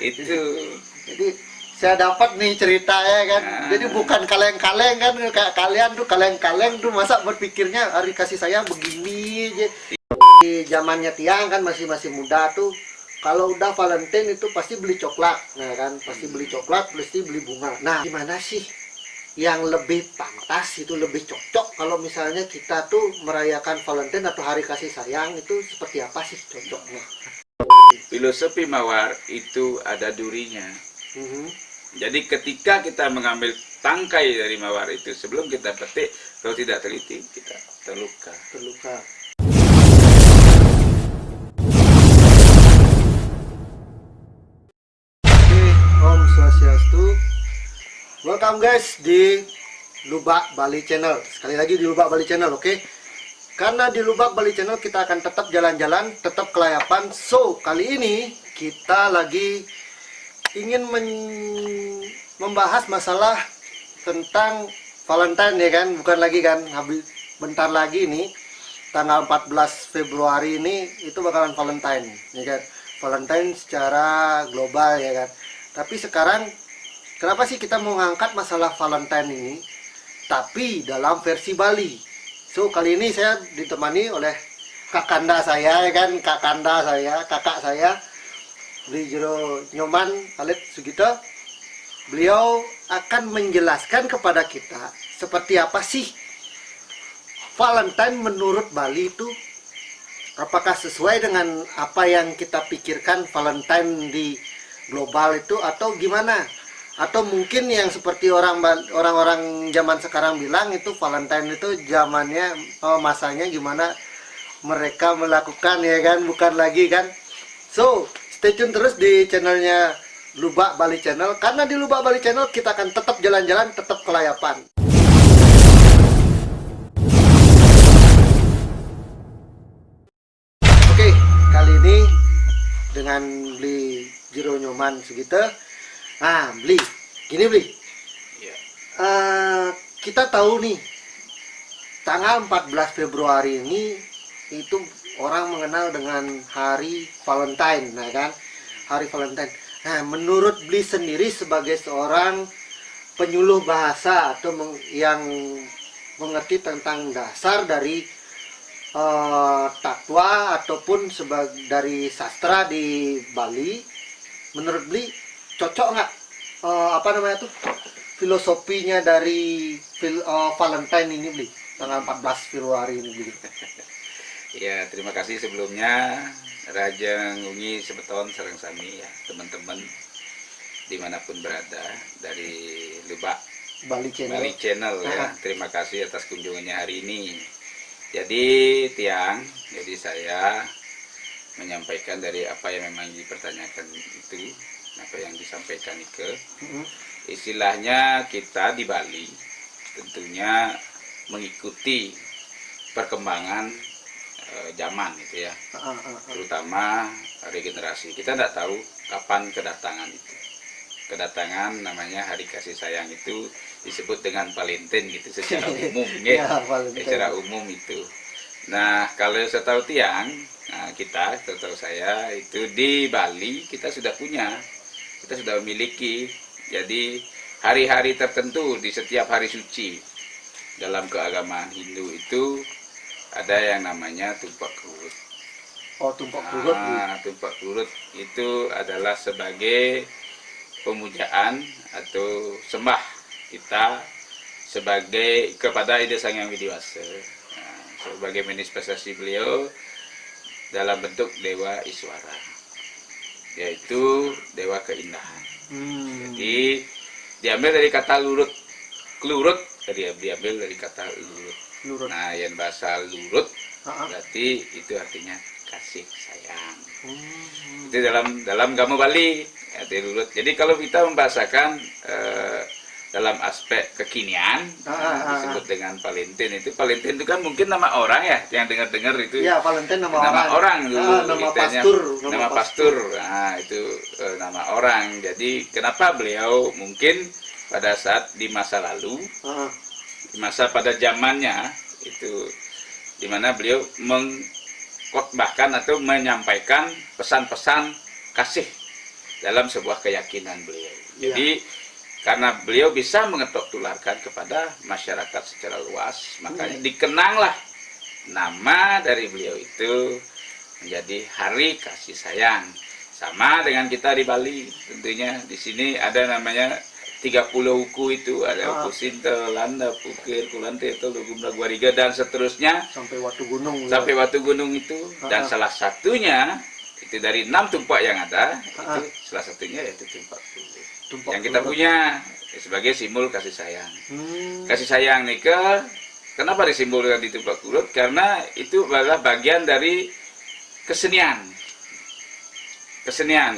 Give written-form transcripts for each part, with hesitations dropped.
Itu. Jadi saya dapat nih ceritanya kan. Jadi bukan kaleng-kaleng kan, kayak kalian tuh kaleng-kaleng tuh masa berpikirnya hari kasih sayang begini aja. Di zamannya Tiang kan masih muda tuh, kalau udah Valentine itu pasti beli coklat, nah kan pasti beli coklat, pasti beli bunga. Nah gimana sih yang lebih pantas, itu lebih cocok kalau misalnya kita tuh merayakan Valentine atau hari kasih sayang, itu seperti apa sih cocoknya? Filosofi mawar itu ada durinya. Jadi ketika kita mengambil tangkai dari mawar itu, sebelum kita petik, kalau tidak teliti kita terluka. Om Swastiastu. Welcome guys di Lubak Bali Channel. Sekali lagi di Lubak Bali Channel, oke? Karena di Lubak Bali Channel kita akan tetap jalan-jalan, tetap kelayapan. So, kali ini kita lagi ingin membahas masalah tentang Valentine ya kan? Bukan lagi kan, habis bentar lagi nih tanggal 14 Februari ini itu bakalan Valentine ya kan? Valentine secara global ya kan? Tapi sekarang kenapa sih kita mau ngangkat masalah Valentine ini tapi dalam versi Bali? So kali ini saya ditemani oleh kakanda saya ya kan, kakak saya Bli Jero Nyoman Khalid Sugito. Beliau akan menjelaskan kepada kita seperti apa sih Valentine menurut Bali itu, apakah sesuai dengan apa yang kita pikirkan Valentine di global itu atau gimana? Atau mungkin yang seperti orang-orang zaman sekarang bilang itu Valentine itu zamannya masanya gimana mereka melakukan ya kan, bukan lagi kan. So stay tune terus di channelnya Lubak Bali Channel, karena di Lubak Bali Channel kita akan tetap jalan-jalan, tetap kelayapan. Oke, kali ini dengan Bli Jero Nyoman segitu. Nah, Bli, gini Bli. Ya. Kita tahu nih, tanggal 14 Februari ini itu orang mengenal dengan Hari Valentine, nah kan? Hari Valentine. Nah, menurut Bli sendiri sebagai seorang penyuluh bahasa atau yang mengerti tentang dasar dari takwa ataupun dari sastra di Bali, menurut Bli cocok nggak filosofinya dari Valentine ini Bli, tanggal 14 Februari ini Bli? Ya, terima kasih sebelumnya Raja Ngungi Sebeton Sareng Sami ya, teman-teman dimanapun berada dari Lubak Bali Channel, ya. Terima kasih atas kunjungannya hari ini. Jadi jadi saya menyampaikan dari apa yang memang dipertanyakan itu, apa yang disampaikan itu. Istilahnya kita di Bali tentunya mengikuti perkembangan zaman itu ya, terutama regenerasi. Kita tidak tahu kapan kedatangan namanya hari kasih sayang itu disebut dengan Valentine gitu secara umum ya, secara umum itu. Nah, kalau setahu Tiang, setahu saya itu di Bali kita sudah memiliki. Jadi hari-hari tertentu di setiap hari suci dalam keagamaan Hindu itu ada yang namanya tumpak kurut. Oh, tumpak kurut. Tumpak kurut itu adalah sebagai pemujaan atau sembah kita kepada Ida Sang Hyang Widiwasa, sebagai manifestasi beliau dalam bentuk Dewa Iswara, yaitu Dewa Keindahan. Jadi diambil dari kata kelurut, diambil dari kata lurut. Nah, yang bahasa lurut berarti itu artinya kasih sayang. Itu dalam Gamo Bali arti lurut. Jadi kalau kita membahasakan dalam aspek kekinian disebut dengan Valentine itu kan mungkin nama orang ya, yang dengar itu ya. Valentine nama orang dulu, nama pastur. Nah, itu nama orang. Jadi kenapa beliau mungkin pada saat di masa lalu, pada zamannya itu, dimana beliau mengkhotbahkan atau menyampaikan pesan-pesan kasih dalam sebuah keyakinan beliau. Iya. Jadi karena beliau bisa mengetok tularkan kepada masyarakat secara luas, makanya dikenanglah nama dari beliau itu menjadi Hari Kasih Sayang. Sama dengan kita di Bali, tentunya di sini ada namanya 30 uku itu, ada uku Sintelan, Pukir, Kulante, Lugum, Laguariga, dan seterusnya Sampai Watu Gunung. sampai Watu Gunung itu. Dan salah satunya itu dari 6 tumpak yang ada, itu salah satunya yaitu tumpak Klulut yang kita punya sebagai simbol kasih sayang. Kasih sayang nika, kenapa disimbolkan di tumpak Klulut? Karena itu adalah bagian dari kesenian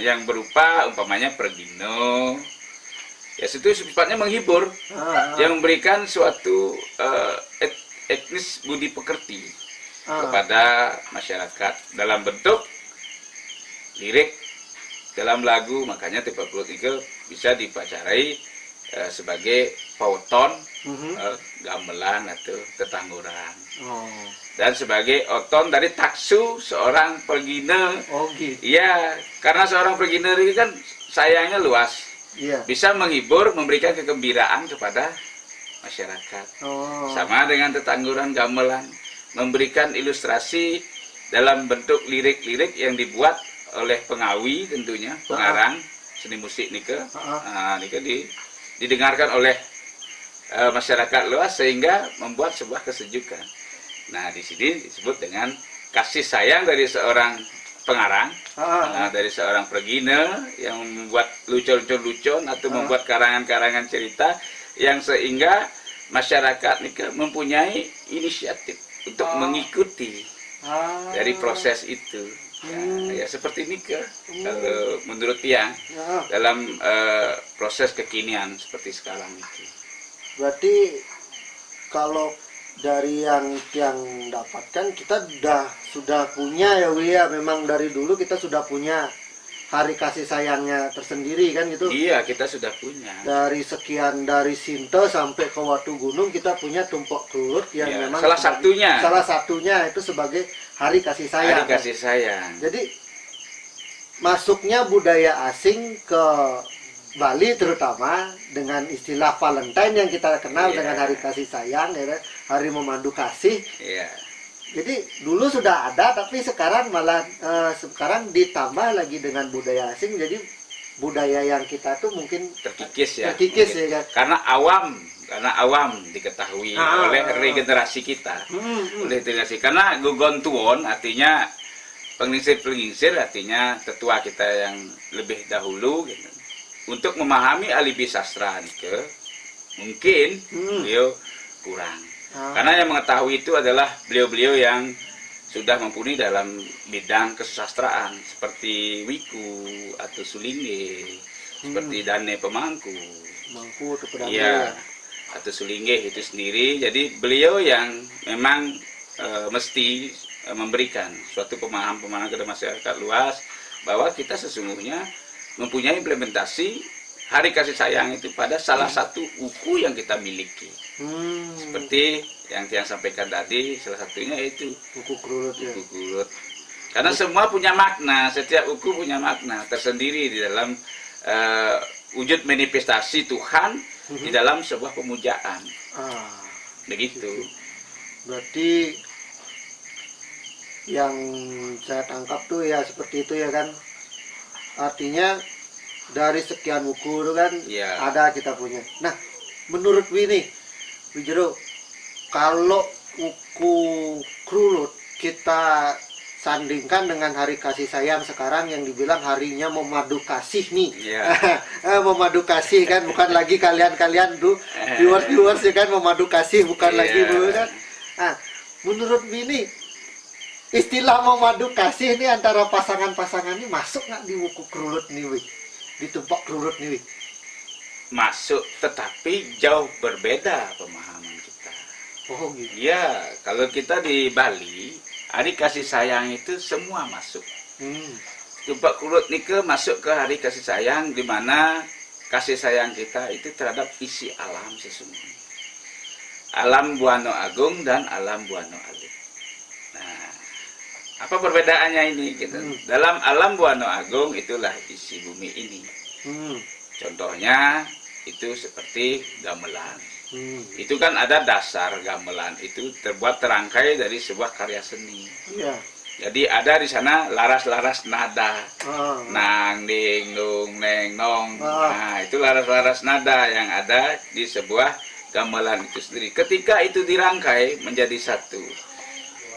yang berupa umpamanya pergino. Ya, itu sifatnya menghibur, yang memberikan suatu etnis budi pekerti kepada masyarakat dalam bentuk lirik dalam lagu. Makanya tumpak Klulut itu bisa dipacarai sebagai pauton, gamelan atau tetangguran, dan sebagai oton dari taksu seorang pergina. Gitu. Iya, karena seorang pergina ini kan sayangnya luas, bisa menghibur, memberikan kegembiraan kepada masyarakat. Sama dengan tetangguran, gamelan, memberikan ilustrasi dalam bentuk lirik-lirik yang dibuat oleh pengawi, tentunya pengarang seni musik nika. Nika didengarkan oleh masyarakat luas sehingga membuat sebuah kesejukan. Nah, di sini disebut dengan kasih sayang dari seorang pengarang, dari seorang pergina yang membuat lucon-lucon atau membuat karangan-karangan cerita yang sehingga masyarakat nika mempunyai inisiatif untuk mengikuti dari proses itu. Ya seperti ini kalau menurut Tiang dalam proses kekinian seperti sekarang itu. Berarti kalau dari yang dapatkan kita sudah punya ya, memang dari dulu kita sudah punya hari kasih sayangnya tersendiri kan gitu. Iya, kita sudah punya. Dari Sinte sampai ke Watu Gunung kita punya tumpak Klulut yang memang salah satunya itu sebagai hari kasih sayang. Hari kasih sayang. Jadi masuknya budaya asing ke Bali terutama dengan istilah Valentine yang kita kenal dengan hari kasih sayang, hari memandu kasih. Jadi dulu sudah ada, tapi sekarang malah sekarang ditambah lagi dengan budaya asing. Jadi budaya yang kita tuh mungkin terkikis ya kan? Karena awam diketahui oleh regenerasi kita, oleh generasi. Karena gugontuon artinya pengingsir artinya tetua kita yang lebih dahulu gitu. Untuk memahami alibi sastra nika mungkin beliau kurang. Karena yang mengetahui itu adalah beliau-beliau yang sudah mumpuni dalam bidang kesusastraan seperti Wiku atau Sulingge, seperti Dane Pemangku, atau Sulingge itu sendiri. Jadi beliau yang memang mesti memberikan suatu pemahaman kepada masyarakat luas bahwa kita sesungguhnya mempunyai implementasi hari kasih sayang itu pada salah satu uku yang kita miliki. Seperti yang Tiang sampaikan tadi, salah satunya itu uku Klulut. Karena semua punya makna, setiap uku punya makna tersendiri di dalam wujud manifestasi Tuhan di dalam sebuah pemujaan. Begitu. Berarti yang saya tangkap tuh ya seperti itu ya kan. Artinya dari sekian ukur kan ada kita punya. Nah, menurut Wijero, kalau uku Klulut kita sandingkan dengan hari kasih sayang sekarang yang dibilang harinya memadu kasih nih. Memadu kasih kan, bukan lagi kalian tuh viewers ya kan, memadu kasih bukan lagi kan. Nah, menurut istilah memadu kasih ini antara pasangan-pasangan ini masuk nggak di buku Klulut nih, di tumpak Klulut nih? Masuk, tetapi jauh berbeda pemahaman kita. Gitu. Ya, kalau kita di Bali, hari kasih sayang itu semua masuk. Tumpak Klulut nika masuk ke hari kasih sayang, di mana kasih sayang kita itu terhadap isi alam sesungguhnya. Alam Buana Agung dan alam Buana Alit. Nah, Apa perbedaannya ini? Gitu. Dalam alam Buana Agung itulah isi bumi ini. Contohnya itu seperti gamelan. Itu kan ada dasar gamelan itu terbuat terangkai dari sebuah karya seni. Iya. Jadi ada di sana laras-laras nada, nang, ding, dung, neng, nong. Nah, itu laras-laras nada yang ada di sebuah gamelan itu sendiri. Ketika itu dirangkai menjadi satu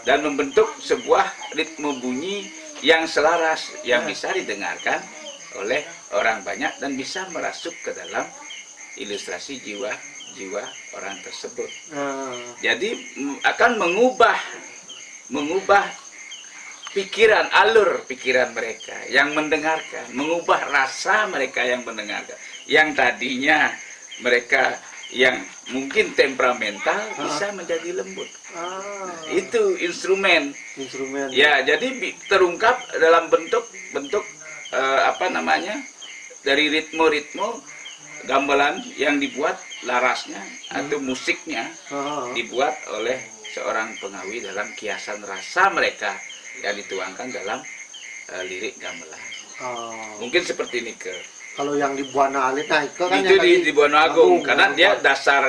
dan membentuk sebuah ritme bunyi yang selaras, yang bisa didengarkan oleh orang banyak dan bisa merasuk ke dalam ilustrasi jiwa orang tersebut. Jadi akan mengubah pikiran, alur pikiran mereka yang mendengarkan, mengubah rasa mereka yang mendengarkan. Yang tadinya mereka yang mungkin temperamental bisa menjadi lembut. Itu instrumen. Ya, jadi terungkap dalam bentuk dari ritme gamelan yang dibuat larasnya atau musiknya dibuat oleh seorang pengawi dalam kiasan rasa mereka yang dituangkan dalam lirik gamelan. Mungkin seperti ini ke. Kalau yang di Buana Alit, nah itu kan itu di Buana Agung, karena dia dasar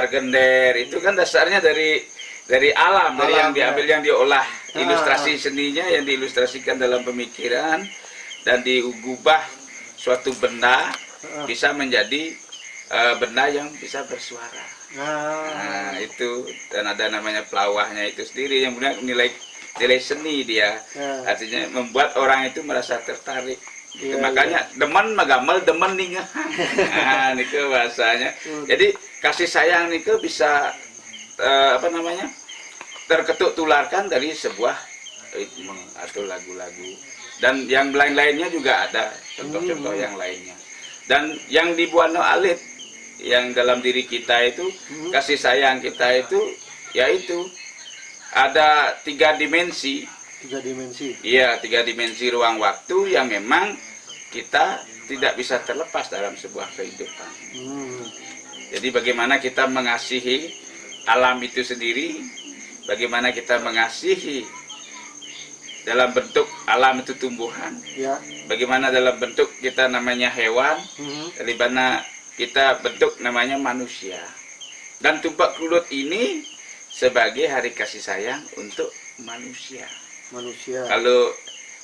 gender itu kan dasarnya dari alam, dari yang diambil, yang diolah, ilustrasi seninya yang diilustrasikan dalam pemikiran dan diubah suatu benda bisa menjadi benda yang bisa bersuara. Nah, itu dan ada namanya pelawahnya itu sendiri yang punya nilai seni dia. Artinya membuat orang itu merasa tertarik. Makanya demen magamel, demen nih. Nah, niku bahasanya. Jadi kasih sayang niku bisa terketuk tularkan dari sebuah ritme atau lagu-lagu. Dan yang lain-lainnya juga ada contoh-contoh yang lainnya. Dan yang di Buana Alit yang dalam diri kita itu kasih sayang kita itu yaitu ada 3 dimensi. 3 dimensi. Iya, 3 dimensi ruang waktu yang memang kita tidak bisa terlepas dalam sebuah kehidupan. Jadi bagaimana kita mengasihi alam itu sendiri, bagaimana kita mengasihi dalam bentuk alam itu tumbuhan, bagaimana dalam bentuk kita namanya hewan, dari mana kita bentuk namanya manusia. Dan tumpak kulut ini sebagai hari kasih sayang untuk manusia.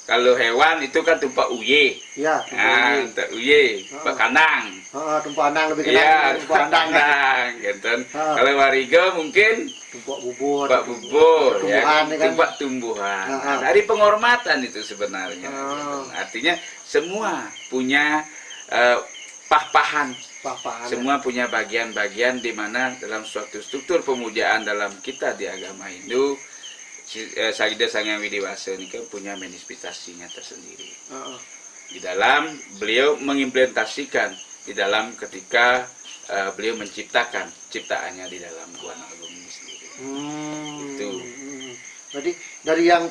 Kalau hewan itu kan tumpak uye. Ya, tumpak uye, tumpak kandang. Tumpak kandang lebih kenal. Iya, tumpak kandang, gitu. Kalau wariga mungkin tumpak bubur, ya, tumpak tumbuhan. Dari penghormatan itu sebenarnya. Artinya semua punya pah-pahan. Semua punya bagian-bagian di mana dalam suatu struktur pemujaan dalam kita di agama Hindu, Sagida Sang Hyang Widiwasa ini kan punya manifestasinya tersendiri. Di dalam beliau mengimplementasikan di dalam ketika beliau menciptakan ciptaannya di dalam Buana Agung ini sendiri. Itu. Jadi dari yang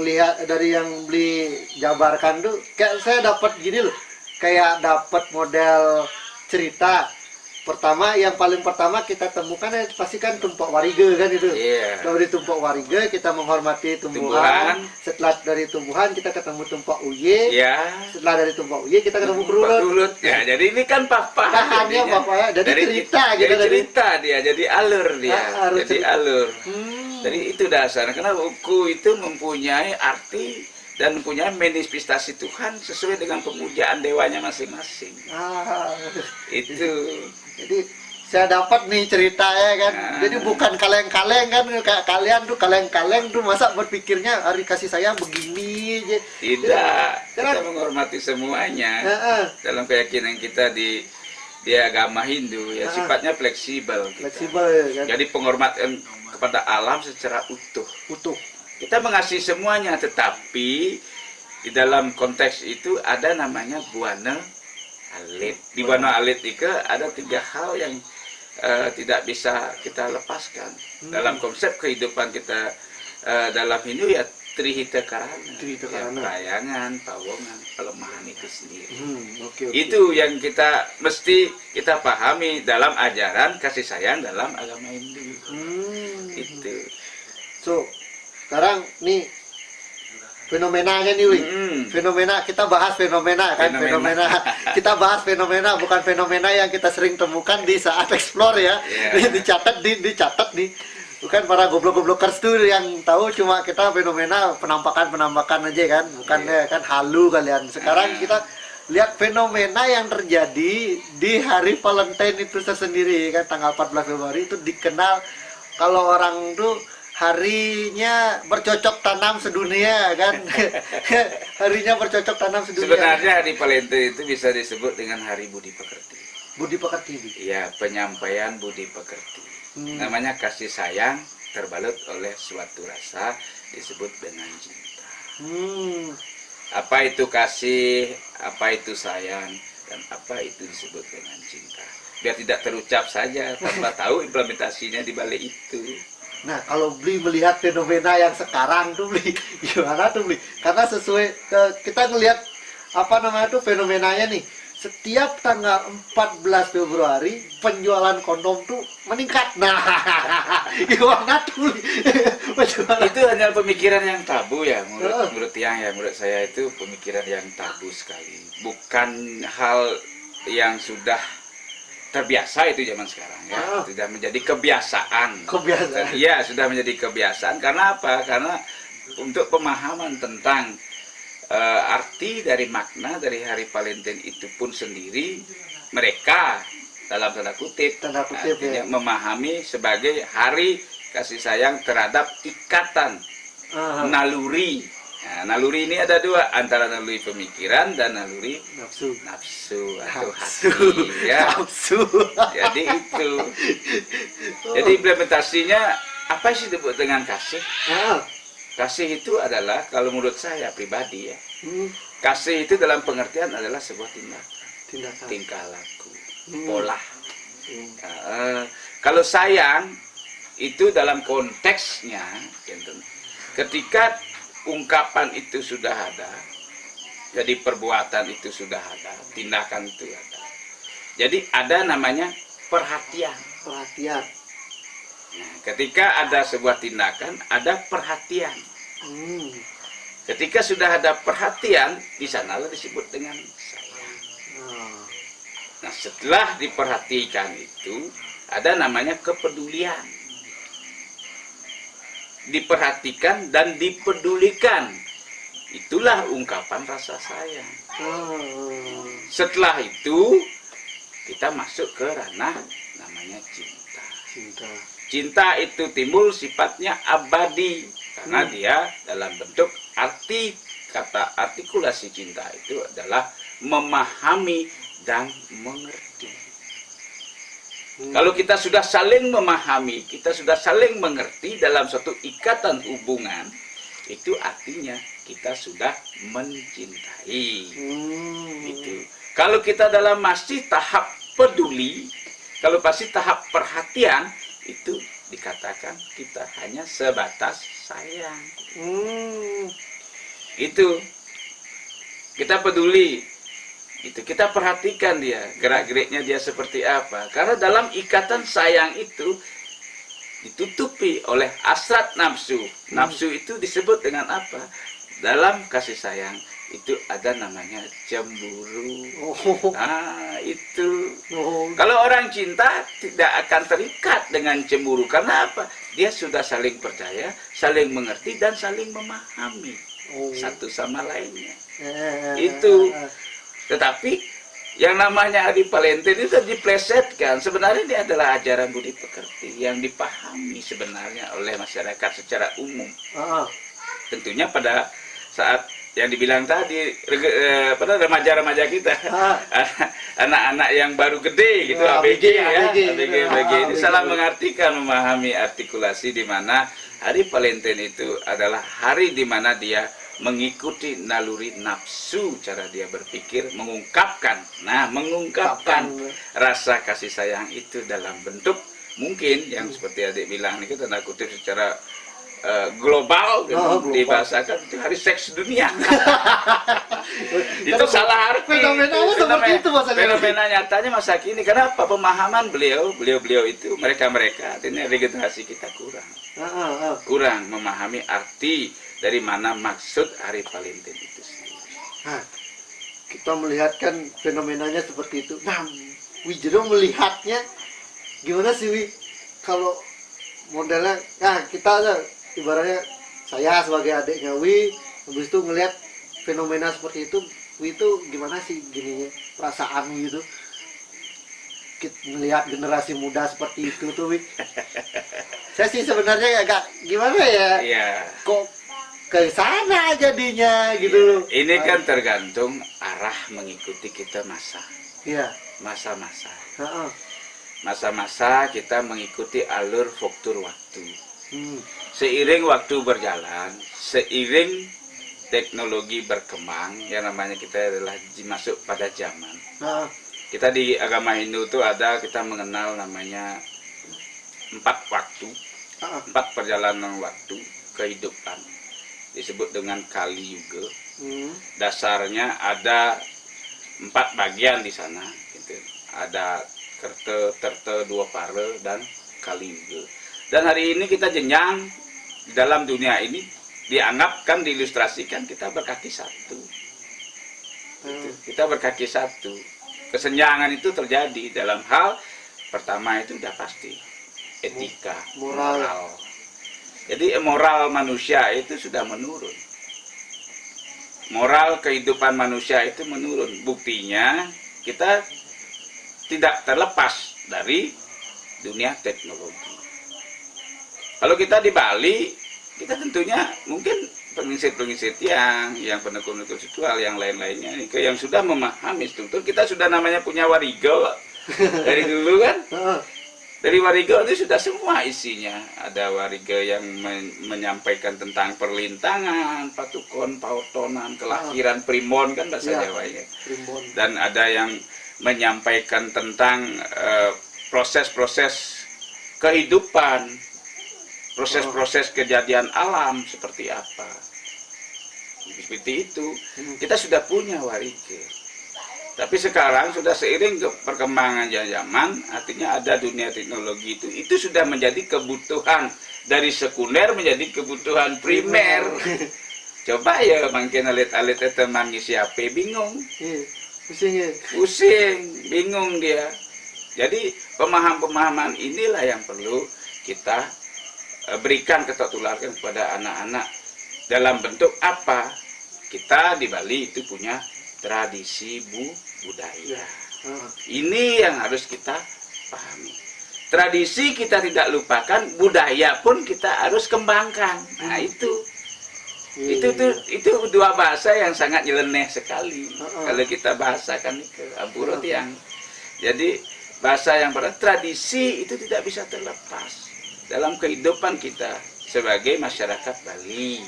lihat, dari yang beli jabarkan tuh, kayak saya dapat gini loh, kayak dapat model cerita. Yang paling pertama kita temukan pasti kan tumpak wariga kan itu. Dari tumpak wariga kita menghormati tumbuhan. Setelah dari tumbuhan kita ketemu tumpak uye. Setelah dari tumpak uye kita ketemu kerulut. Ya, jadi ini kan pahannya ya. Jadi dari cerita gitu. Dari cerita dia, jadi alur dia. Jadi alur. Jadi itu dasar. Karena buku itu mempunyai arti dan mempunyai manifestasi Tuhan sesuai dengan pemujaan dewanya masing-masing. Itu. Jadi saya dapat nih cerita ya kan. Jadi bukan kaleng-kaleng kan, kayak kalian tuh kaleng-kaleng tuh masa berpikirnya hari kasih sayang begini aja. Tidak. Kita menghormati semuanya. Dalam keyakinan kita di agama Hindu ya sifatnya fleksibel. Ya kan? Jadi penghormatan kepada alam secara utuh. Kita mengasihi semuanya, tetapi di dalam konteks itu ada namanya Buana Alit. Di Buana Alit itu ada 3 hal yang tidak bisa kita lepaskan dalam konsep kehidupan kita dalam Hindu ya Trihita Karana, perayangan, pawongan, pelemahan itu sendiri. Itu yang kita mesti kita pahami dalam ajaran kasih sayang dalam agama Hindu. Itu. So sekarang nih fenomenanya nih, Wi. Fenomena, kita bahas fenomena kan, fenomena. Kita bahas fenomena, bukan fenomena yang kita sering temukan di saat explore ya. Dicatat nih. Bukan para goblok-goblokers tuh yang tahu, cuma kita fenomena penampakan aja kan, bukan kan halu kalian. Sekarang kita lihat fenomena yang terjadi di hari Valentine itu tersendiri kan, tanggal 14 Februari itu dikenal kalau orang tuh harinya bercocok tanam sedunia kan. Harinya bercocok tanam sedunia. Sebenarnya hari Valentine itu bisa disebut dengan hari budi pekerti. Budi pekerti. Iya, penyampaian budi pekerti. Namanya kasih sayang terbalut oleh suatu rasa disebut dengan cinta. Apa itu kasih, apa itu sayang, dan apa itu disebut dengan cinta. Biar tidak terucap saja tanpa tahu implementasinya di balik itu. Nah, kalau Bli melihat fenomena yang sekarang tuh, Bli, gimana tuh, Bli? Karena sesuai kita ngelihat apa namanya tuh fenomenanya nih. Setiap tanggal 14 Februari penjualan kondom tuh meningkat. Nah, gimana tuh? Itu hanya pemikiran yang tabu ya, menurut saya itu pemikiran yang tabu sekali. Bukan hal yang sudah terbiasa itu zaman sekarang ya. Sudah menjadi kebiasaan. Iya, sudah menjadi kebiasaan. Karena apa? Karena untuk pemahaman tentang arti dari makna dari hari Valentine itu pun sendiri, mereka dalam tanda kutip artinya ya, memahami sebagai hari kasih sayang terhadap ikatan naluri. Nah, naluri ini ada dua, antara naluri pemikiran dan naluri nafsu atau hati ya. Jadi itu. Jadi implementasinya apa sih disebut dengan kasih? Kasih itu adalah, kalau menurut saya pribadi ya, kasih itu dalam pengertian adalah sebuah tindakan, tingkah laku, pola. Kalau sayang itu dalam konteksnya, ketika ungkapan itu sudah ada, jadi perbuatan itu sudah ada, tindakan itu ada. Jadi ada namanya perhatian. Nah, ketika ada sebuah tindakan, ada perhatian. Ketika sudah ada perhatian, di sanalah disebut dengan sayang. Nah, setelah diperhatikan itu, ada namanya kepedulian. Diperhatikan dan dipedulikan. Itulah ungkapan rasa sayang. Setelah itu, kita masuk ke ranah namanya cinta. Cinta itu timbul sifatnya abadi karena dia dalam bentuk kata artikulasi cinta itu adalah memahami dan mengerti. Kalau kita sudah saling memahami, kita sudah saling mengerti dalam suatu ikatan hubungan, itu artinya kita sudah mencintai. Itu. Kalau kita dalam masih tahap peduli, kalau masih tahap perhatian, itu dikatakan kita hanya sebatas sayang. Itu kita peduli, itu kita perhatikan dia, gerak-geriknya dia seperti apa. Karena dalam ikatan sayang itu ditutupi oleh hasrat nafsu. Nafsu itu disebut dengan apa? Dalam kasih sayang itu ada namanya cemburu. Itu. Kalau orang cinta tidak akan terikat dengan cemburu. Karena apa? Dia sudah saling percaya, saling mengerti, dan saling memahami satu sama lainnya. Itu. Tetapi yang namanya hari Valentine itu diplesetkan. Sebenarnya ini adalah ajaran budi pekerti yang dipahami sebenarnya oleh masyarakat secara umum. Tentunya pada saat yang dibilang tadi, pada remaja-remaja kita, anak-anak yang baru gede gitu, ABG ya, ABG ini salah mengartikan, memahami artikulasi di mana hari Valentine itu adalah hari di mana dia mengikuti naluri nafsu, cara dia berpikir, mengungkapkan rasa kasih sayang itu dalam bentuk mungkin yang seperti adik bilang ini tanda kutip secara global, dibahasakan itu hari seks dunia. Itu salah arti. Fenomena nyatanya masa kini. Kenapa? Pemahaman beliau itu mereka artinya regenerasi kita kurang memahami arti dari mana maksud Hari Valentine itu sendiri. Nah, kita melihatkan fenomenanya seperti itu. Nah, Wijro melihatnya gimana sih, Wi? Kalau modelnya, nah kita aja ibaratnya saya sebagai adiknya Wi, habis itu ngelihat fenomena seperti itu, Wi itu gimana sih gininya perasaan gitu? Kita melihat generasi muda seperti itu tuh, Wi. Saya sih sebenarnya agak gimana ya? Iya. Kok ke sana jadinya gitu loh. Ini kan tergantung arah mengikuti kita Iya. masa-masa. Heeh. Masa-masa kita mengikuti alur struktur waktu. Hmm. Seiring waktu berjalan, seiring teknologi berkembang, yang namanya kita adalah masuk pada zaman. Heeh. Kita di agama Hindu itu ada, kita mengenal namanya 4 waktu, Heeh. 4 perjalanan waktu kehidupan, disebut dengan Kali Yuga. Hmm. Dasarnya ada 4 bagian di sana, gitu. Ada Terte, Dua Pare, dan Kali Yuga. Dan hari ini kita jenjang dalam dunia ini dianggapkan, diilustrasikan kita berkaki satu. Gitu. Kita berkaki satu. Kesenjangan itu terjadi dalam hal pertama itu udah pasti etika, moral. Jadi moral manusia itu sudah menurun. Moral kehidupan manusia itu menurun. Buktinya kita tidak terlepas dari dunia teknologi. Kalau kita di Bali, kita tentunya mungkin pengingsit-pengingsit yang penekun-penekun seksual yang lain-lainnya, yang sudah memahami struktur. Kita sudah namanya punya warigo dari dulu kan. Dari warigo itu sudah semua isinya. Ada warigo yang menyampaikan tentang perlintangan, patukon, pautonan, kelahiran, primon kan bahasa Jawanya. Dan ada yang menyampaikan tentang proses-proses kehidupan, proses-proses kejadian alam seperti apa. Seperti itu. Kita sudah punya warigo. Tapi sekarang sudah seiring perkembangan zaman, artinya ada dunia teknologi itu sudah menjadi kebutuhan dari sekunder menjadi kebutuhan primer. Coba ya makin alit-alit teman siapa bingung. Pusing, bingung dia. Jadi pemahaman-pemahaman inilah yang perlu kita berikan, kita tularkan kepada anak-anak. Dalam bentuk apa? Kita di Bali itu punya tradisi budaya. Ini yang harus kita pahami. Tradisi kita tidak lupakan, budaya pun kita harus kembangkan. Nah itu dua bahasa yang sangat nyeleneh sekali. Kalau kita bahasakan itu ampura tiang. Jadi bahasa yang tradisi itu tidak bisa terlepas dalam kehidupan kita sebagai masyarakat Bali.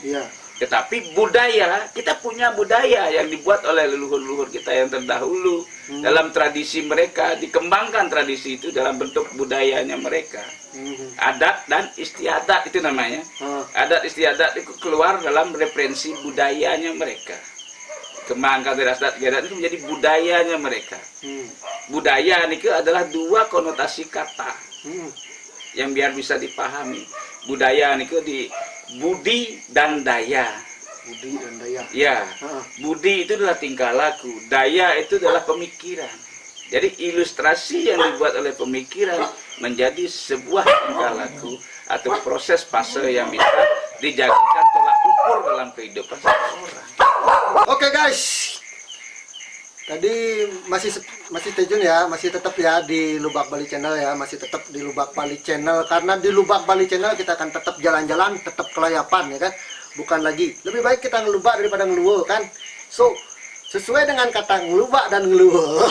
Tetapi budaya, kita punya budaya yang dibuat oleh leluhur-leluhur kita yang terdahulu. Dalam tradisi mereka, dikembangkan tradisi itu dalam bentuk budayanya mereka. Adat dan istiadat itu namanya. Adat istiadat itu keluar dalam referensi budayanya mereka. Kembangkan dari adat istiadat itu menjadi budayanya mereka. Budaya ini adalah dua konotasi kata yang biar bisa dipahami. Budaya ini di budi dan daya. Budi dan daya. Ya, budi itu adalah tingkah laku, daya itu adalah pemikiran. Jadi ilustrasi yang dibuat oleh pemikiran menjadi sebuah tingkah laku atau proses fase yang bisa dijadikan tolak ukur dalam kehidupan seseorang. Oke guys, tadi masih stay tune ya, masih tetap ya di Lubak Bali Channel ya, masih tetap di Lubak Bali Channel, karena di Lubak Bali Channel kita akan tetap jalan-jalan, tetap kelayapan ya kan, bukan lagi lebih baik kita ngelubak daripada ngeluwo kan. So sesuai dengan kata ngelubak dan ngeluwo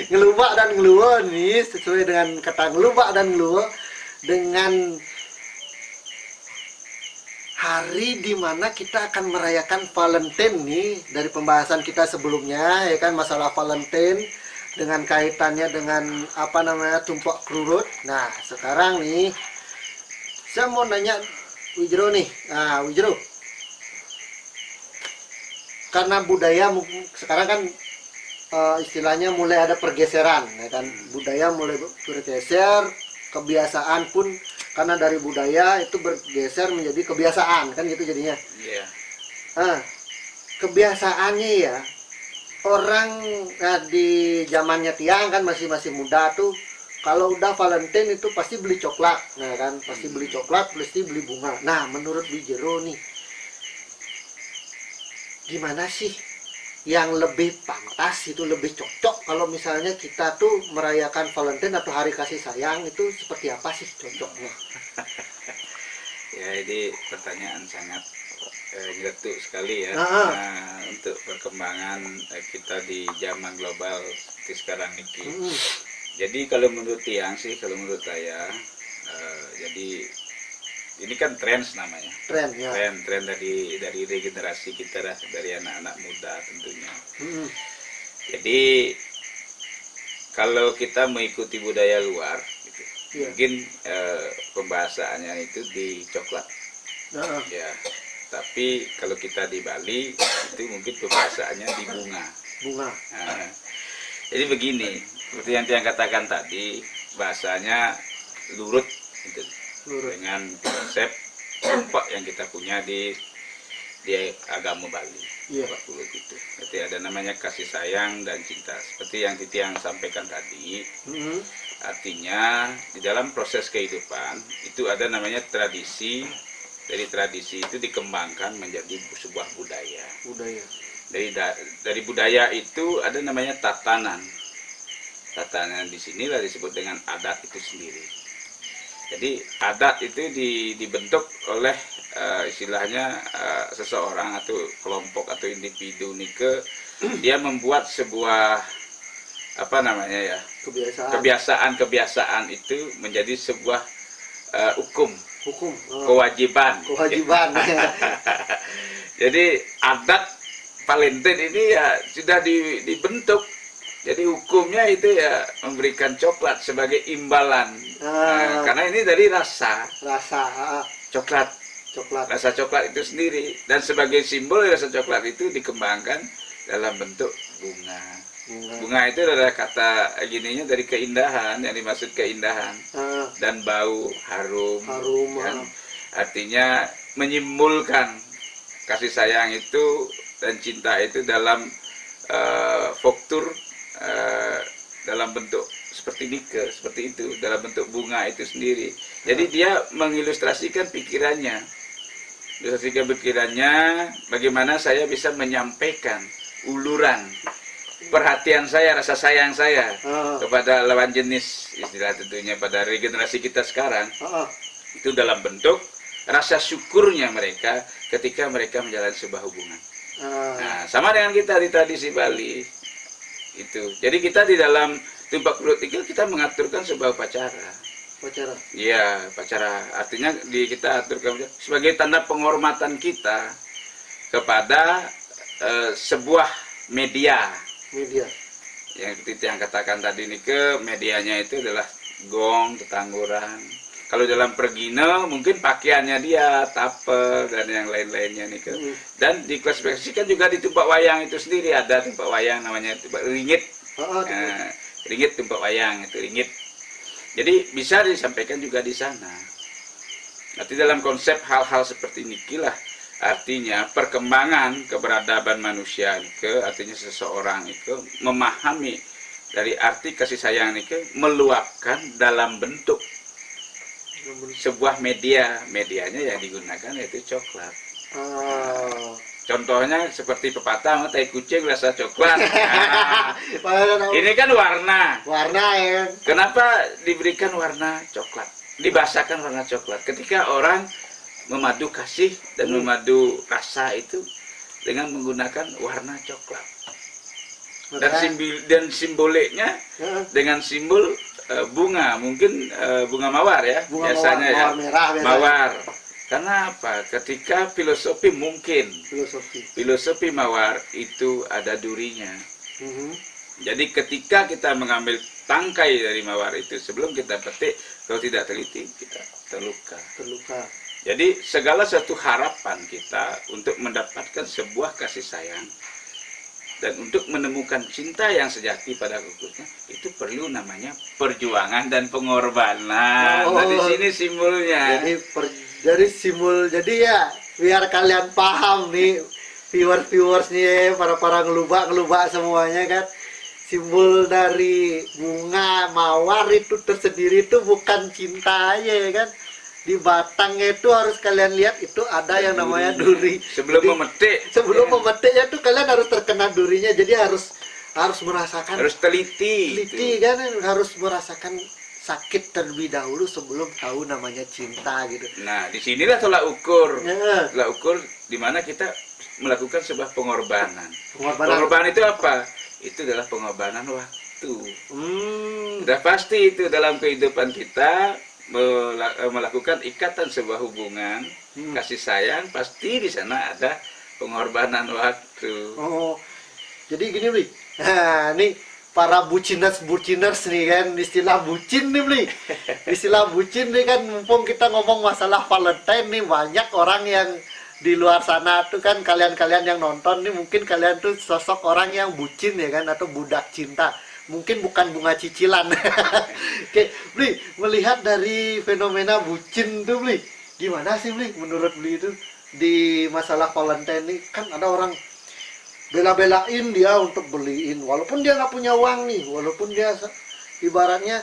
ngelubak dan ngeluwo nih, sesuai dengan kata ngelubak dan ngeluwo, dengan hari dimana kita akan merayakan Valentine nih, dari pembahasan kita sebelumnya ya kan, masalah Valentine dengan kaitannya dengan apa namanya tumpak kerurut. Nah sekarang nih saya mau nanya Wijro nih, nah Wijro, karena budaya sekarang kan istilahnya mulai ada pergeseran ya kan, budaya mulai bergeser, kebiasaan pun karena dari budaya itu bergeser menjadi kebiasaan kan gitu jadinya. Iya. Nah, kebiasaannya ya orang di zamannya Tiang kan masih muda tuh, kalau udah Valentine itu pasti beli coklat, nah kan pasti beli coklat, pasti beli bunga. Nah menurut Wijero nih, gimana sih yang lebih pantas, itu lebih cocok kalau misalnya kita tuh merayakan Valentine atau hari kasih sayang, itu seperti apa sih cocoknya? Ya, ini pertanyaan sangat nyeletuk sekali ya. Untuk perkembangan kita di zaman global seperti sekarang ini. Jadi kalau menurut Tiang sih, kalau menurut saya, jadi ini kan tren namanya. Tren ya. Tren dari regenerasi kita lah, dari anak-anak muda tentunya. Jadi kalau kita mengikuti budaya luar, gitu, mungkin pembahasannya itu di coklat. Ya. Tapi kalau kita di Bali itu mungkin pembahasannya di bunga. Nah, jadi begini, seperti yang Tiang katakan tadi, bahasanya lurut, gitu, dengan konsep dampak yang kita punya di agama Bali. Lurut itu. Berarti ada namanya kasih sayang dan cinta. Seperti yang Tiang sampaikan tadi, artinya di dalam proses kehidupan itu ada namanya tradisi. Dari tradisi itu dikembangkan menjadi sebuah budaya. Dari budaya itu ada namanya tatanan. Tatanan di sinilah disebut dengan adat itu sendiri. Jadi adat itu dibentuk oleh istilahnya seseorang atau kelompok atau individu dia membuat sebuah kebiasaan itu menjadi sebuah hukum. Kewajiban. Jadi adat Valentine ini ya sudah dibentuk. Jadi hukumnya itu ya memberikan coklat sebagai imbalan. Karena ini dari rasa coklat. Rasa coklat itu sendiri, dan sebagai simbol rasa coklat itu dikembangkan dalam bentuk bunga. Bunga itu adalah kata gininya dari keindahan, yang dimaksud keindahan, dan bau harum kan? Artinya menyimbolkan kasih sayang itu dan cinta itu dalam struktur, dalam bentuk seperti nike, seperti itu, dalam bentuk bunga itu sendiri. Jadi dia mengilustrasikan pikirannya, bagaimana saya bisa menyampaikan uluran perhatian saya, rasa sayang saya kepada lawan jenis, istilah tentunya pada regenerasi kita sekarang, itu dalam bentuk rasa syukurnya mereka ketika mereka menjalani sebuah hubungan. Nah, sama dengan kita di tradisi Bali itu. Jadi kita di dalam tumpak perut ikil kita mengaturkan sebuah upacara. Iya, upacara. Artinya kita aturkan sebagai tanda penghormatan kita kepada sebuah media. Yang seperti yang katakan tadi nih, medianya itu adalah gong, tetangguran. Kalau dalam pergina mungkin pakaiannya dia tapel dan yang lain-lainnya nih. Dan diklasifikasikan juga di tumpak wayang itu sendiri, ada tumpak wayang namanya tumpak ringit. Ringit tumpak wayang itu ringit. Jadi bisa disampaikan juga di sana. Nanti dalam konsep hal-hal seperti inilah artinya perkembangan keberadaban manusia artinya seseorang itu memahami dari arti kasih sayang meluapkan dalam bentuk sebuah medianya yang digunakan yaitu coklat. Contohnya seperti pepatah, tai kucing rasa coklat. Ini kan warna ya. Kenapa diberikan warna coklat, dibahasakan warna coklat? Ketika orang memadu kasih dan memadu rasa itu dengan menggunakan warna coklat, dan simboliknya dengan simbol bunga, mungkin bunga mawar ya, biasanya ya, mawar. Karena apa? Ketika filosofi mawar itu ada durinya. Jadi ketika kita mengambil tangkai dari mawar itu, sebelum kita petik, kalau tidak teliti kita terluka. Jadi segala satu harapan kita untuk mendapatkan sebuah kasih sayang dan untuk menemukan cinta yang sejati pada khususnya, itu perlu namanya perjuangan dan pengorbanan. Nah, di sini simbolnya. Jadi simbol, jadi ya biar kalian paham nih, viewers nih, para ngelubak semuanya kan, simbol dari bunga mawar itu tersendiri itu bukan cinta aja ya kan. Di batangnya itu harus kalian lihat itu ada yang namanya duri. Sebelum memetiknya tuh kalian harus terkena durinya, jadi harus merasakan, harus teliti kan, harus merasakan sakit terlebih dahulu sebelum tahu namanya cinta gitu. Nah, disinilah tolak ukur. Ya. Tolak ukur di mana kita melakukan sebuah pengorbanan. Pengorbanan itu apa? Itu adalah pengorbanan waktu. Hmm. Sudah pasti itu dalam kehidupan kita melakukan ikatan sebuah hubungan kasih sayang, pasti di sana ada pengorbanan waktu. Oh, jadi gini Bli. Nah, nih para buciners nih kan, istilah bucin nih Bli. Istilah bucin nih kan, mumpung kita ngomong masalah Valentine nih, banyak orang yang di luar sana tuh kan, kalian yang nonton nih mungkin kalian tuh sosok orang yang bucin ya kan, atau budak cinta. Mungkin bukan bunga cicilan. Oke, Bli, melihat dari fenomena bucin tuh Bli, gimana sih Bli menurut Bli itu di masalah Valentine ini? Kan ada orang bela-belain dia untuk beliin walaupun dia nggak punya uang nih, walaupun dia ibaratnya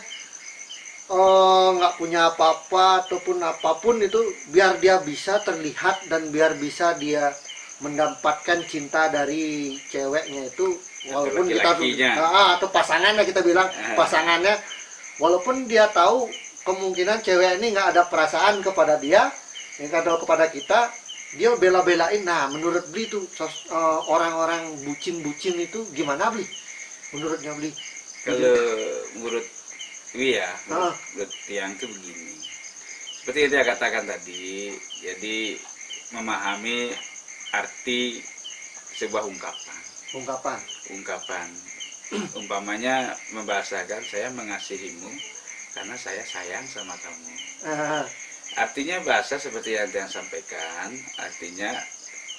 nggak punya apa-apa ataupun apapun itu, biar dia bisa terlihat dan biar bisa dia mendapatkan cinta dari ceweknya itu, walaupun kita atau pasangannya, kita bilang pasangannya, walaupun dia tahu kemungkinan cewek ini nggak ada perasaan kepada dia, nggak ada kepada kita, dia bela-belain. Nah, menurut Bli itu orang-orang bucin itu gimana Bli? Menurutnya Bli? Kalau menurut Bli ya, menurut Tiang itu begini. Seperti yang dia katakan tadi, jadi memahami arti sebuah ungkapan. Umpamanya membahasakan saya mengasihimu karena saya sayang sama kamu. Artinya bahasa seperti yang Tiang sampaikan, artinya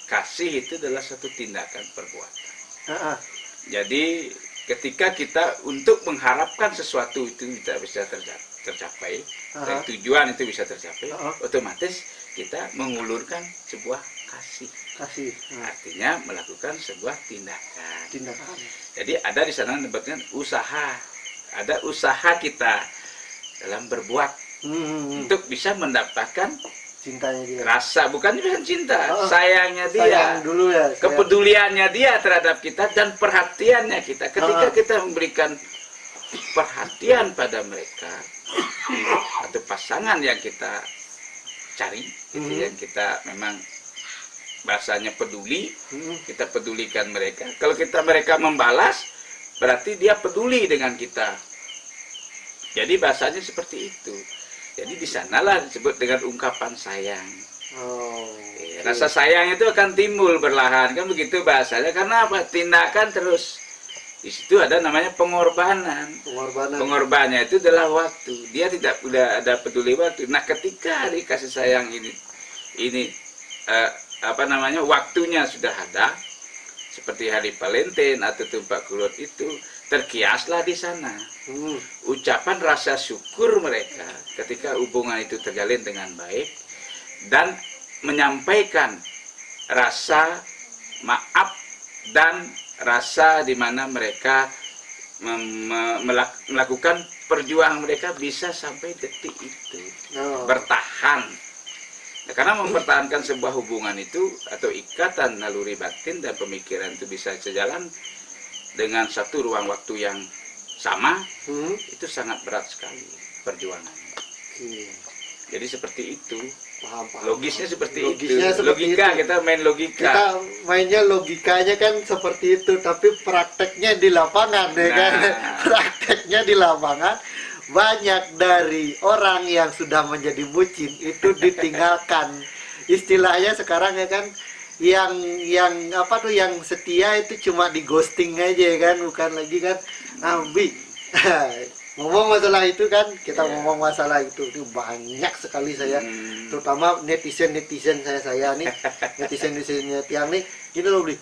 kasih itu adalah satu tindakan perbuatan. Jadi ketika kita untuk mengharapkan sesuatu itu tidak bisa tercapai, dan tujuan itu bisa tercapai, otomatis kita mengulurkan sebuah kasih. Artinya melakukan sebuah tindakan. Jadi ada di sana disebutkan usaha. Ada usaha kita dalam berbuat untuk bisa mendapatkan cintanya dia. Rasa, bukan cinta, sayangnya dia. Sayang dulu ya. Kepeduliannya dia terhadap kita dan perhatiannya kita. Ketika kita memberikan perhatian pada mereka atau pasangan yang kita cari, yang kita memang bahasanya peduli, kita pedulikan mereka. Kalau mereka membalas, berarti dia peduli dengan kita. Jadi bahasanya seperti itu. Jadi di sanalah disebut dengan ungkapan sayang. Rasa sayang itu akan timbul berlahan, kan begitu bahasanya. Karena apa? Tindakan terus. Di situ ada namanya pengorbanan. Pengorbanannya itu adalah waktu. Dia tidak udah ada peduli waktu. Nah, ketika hari kasih sayang ini waktunya sudah ada, seperti hari Valentine atau tumpak kulot itu, terkiaslah di sana ucapan rasa syukur mereka ketika hubungan itu terjalin dengan baik, dan menyampaikan rasa maaf dan rasa di mana mereka melakukan perjuangan mereka bisa sampai detik itu bertahan. Nah, karena mempertahankan sebuah hubungan itu atau ikatan naluri batin dan pemikiran itu bisa sejalan dengan satu ruang waktu yang sama, itu sangat berat sekali perjuangannya. Jadi seperti itu. Logisnya seperti itu. Logika, kita main logika. Kita mainnya logikanya kan seperti itu, tapi prakteknya di lapangan, ya kan? Prakteknya di lapangan, banyak dari orang yang sudah menjadi bucin itu ditinggalkan. Istilahnya sekarang ya kan, yang setia itu cuma di ghosting aja kan, bukan lagi kan. Ngomong masalah itu kan, kita ngomong masalah itu banyak sekali saya, terutama netizen saya nih, netizennya Tiang nih, gini loh Bli,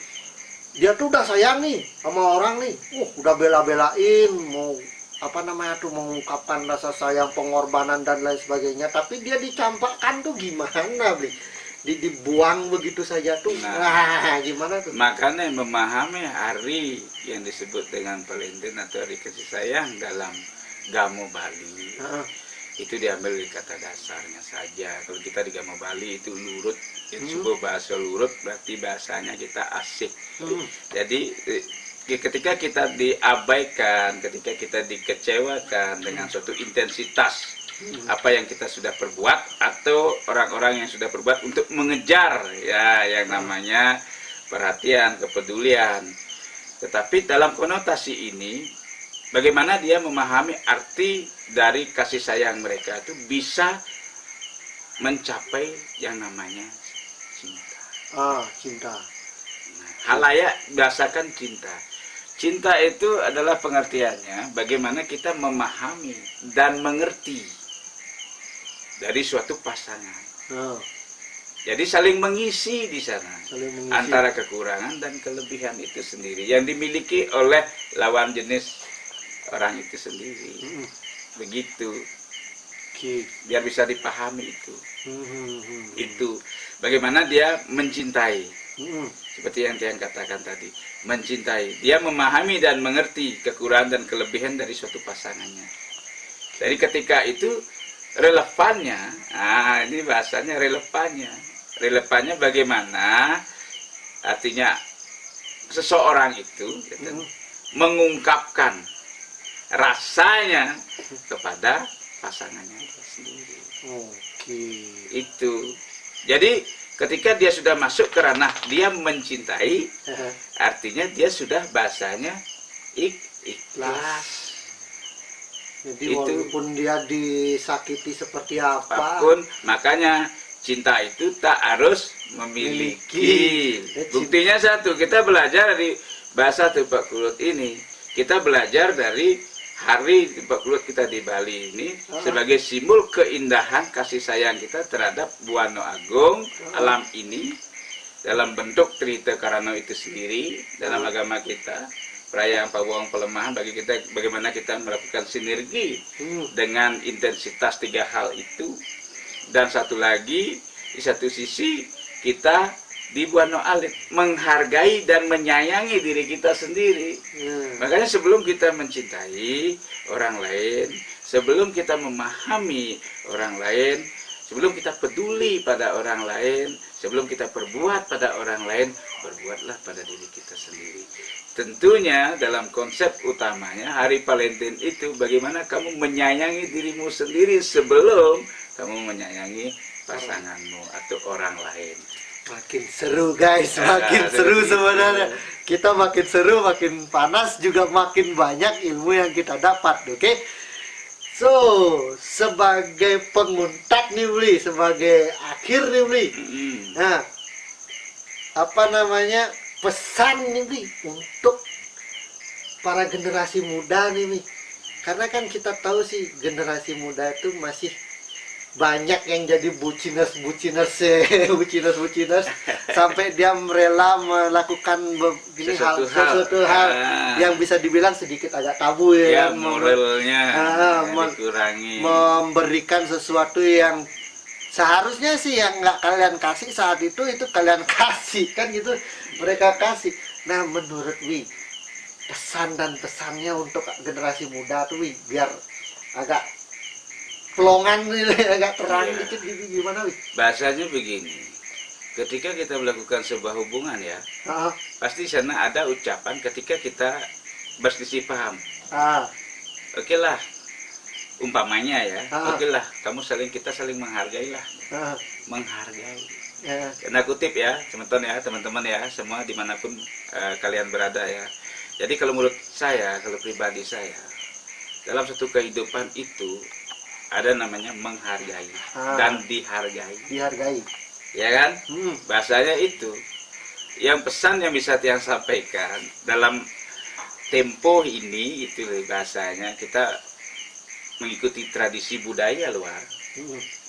dia tuh udah sayang nih sama orang nih, udah bela-belain mau apa namanya tuh mengungkapkan rasa sayang, pengorbanan dan lain sebagainya, tapi dia dicampakkan tuh gimana, Bli? Dibuang begitu saja tuh. Nah, Gimana tuh? makanya memahami hari yang disebut dengan Valentine atau hari kasih sayang dalam Gamo Bali Heeh. itu diambil dari kata dasarnya saja. Kalau kita di Gamo Bali itu lurut, yang sebuah bahasa lurut berarti bahasanya kita asik. Jadi ketika kita diabaikan, ketika kita dikecewakan dengan suatu intensitas apa yang kita sudah perbuat atau orang-orang yang sudah berbuat untuk mengejar ya yang namanya perhatian, kepedulian. Tetapi dalam konotasi ini bagaimana dia memahami arti dari kasih sayang mereka itu bisa mencapai yang namanya cinta. Cinta. Halayak bahasakan cinta. Cinta itu adalah pengertiannya bagaimana kita memahami dan mengerti dari suatu pasangan. Jadi saling mengisi di sana antara kekurangan dan kelebihan itu sendiri yang dimiliki oleh lawan jenis orang itu sendiri. Begitu. Biar bisa dipahami itu. Itu bagaimana dia mencintai. Seperti yang Tiang katakan tadi, mencintai. Dia memahami dan mengerti kekurangan dan kelebihan dari suatu pasangannya. Jadi ketika itu relevannya, ini bahasanya relevannya. Relevannya bagaimana? Artinya seseorang itu mengungkapkan rasanya kepada pasangannya sendiri. Itu. Jadi ketika dia sudah masuk ke ranah dia mencintai, artinya dia sudah bahasanya ikhlas. Jadi walaupun dia disakiti seperti apapun, makanya cinta itu tak harus memiliki. Buktinya satu, kita belajar dari bahasa Tupak Kulut ini. Kita belajar dari hari Tupak Kulut kita di Bali ini sebagai simbol keindahan kasih sayang kita terhadap Buana Agung alam ini dalam bentuk Trita Karano itu sendiri dalam agama kita. Perayaan Pabuang Pelemahan bagi kita bagaimana kita melakukan sinergi dengan intensitas tiga hal itu. Dan satu lagi di satu sisi kita di Buana Alit menghargai dan menyayangi diri kita sendiri. Makanya sebelum kita mencintai orang lain, sebelum kita memahami orang lain, sebelum kita peduli pada orang lain, sebelum kita berbuat pada orang lain, berbuatlah pada diri kita sendiri. Tentunya dalam konsep utamanya hari Valentine itu bagaimana kamu menyayangi dirimu sendiri sebelum kamu menyayangi pasanganmu atau orang lain. Makin seru guys, makin seru sebenarnya. Kita makin seru, makin panas, juga makin banyak ilmu yang kita dapat, oke? So, sebagai penguntat nih Bli, sebagai akhir nih Bli. Nah, apa namanya, pesan nih Bli untuk para generasi muda nih Bli. Karena kan kita tahu sih generasi muda itu masih banyak yang jadi buciners sampai dia rela melakukan begini sesuatu hal yang bisa dibilang sedikit agak tabu ya, moralnya dikurangi, memberikan sesuatu yang seharusnya sih yang nggak kalian kasih saat itu kalian kasih kan gitu, mereka kasih. Nah menurut Wi, pesan dan pesannya untuk generasi muda tuh Wi, biar agak pelongan agak terang dikit gitu, gimana Wi? Bahasanya begini, ketika kita melakukan sebuah hubungan ya, pasti sana ada ucapan ketika kita berselisih paham. Oke lah, umpamanya ya, oke lah, kita saling menghargai lah, menghargai. Karena kutip ya, teman-teman ya, semua dimanapun kalian berada ya. Jadi kalau menurut saya, kalau pribadi saya, dalam satu kehidupan itu ada namanya menghargai dan dihargai. Ya kan? Bahasanya itu. Yang pesan yang bisa Tiang sampaikan dalam tempo ini itu bahasanya kita mengikuti tradisi budaya luar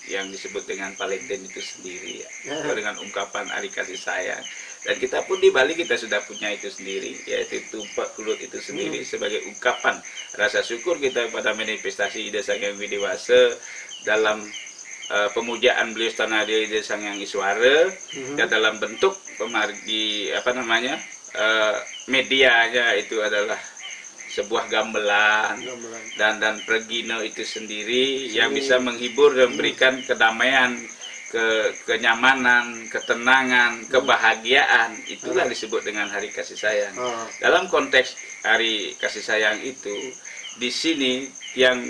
yang disebut dengan Valentine itu sendiri ya. Dengan ungkapan hari kasih sayang. Dan kita pun di Bali kita sudah punya itu sendiri, yaitu tumpak kulut itu sendiri sebagai ungkapan rasa syukur kita pada manifestasi Ida Sang Hyang Widewasa dalam pemujaan beliau tanah Ida Sang Hyang Iswara, dan dalam bentuk medianya itu adalah sebuah gamelan dan pergino itu sendiri yang bisa menghibur dan memberikan kedamaian, kenyamanan, ketenangan, kebahagiaan. Itulah disebut dengan hari kasih sayang. Dalam konteks hari kasih sayang itu, di sini yang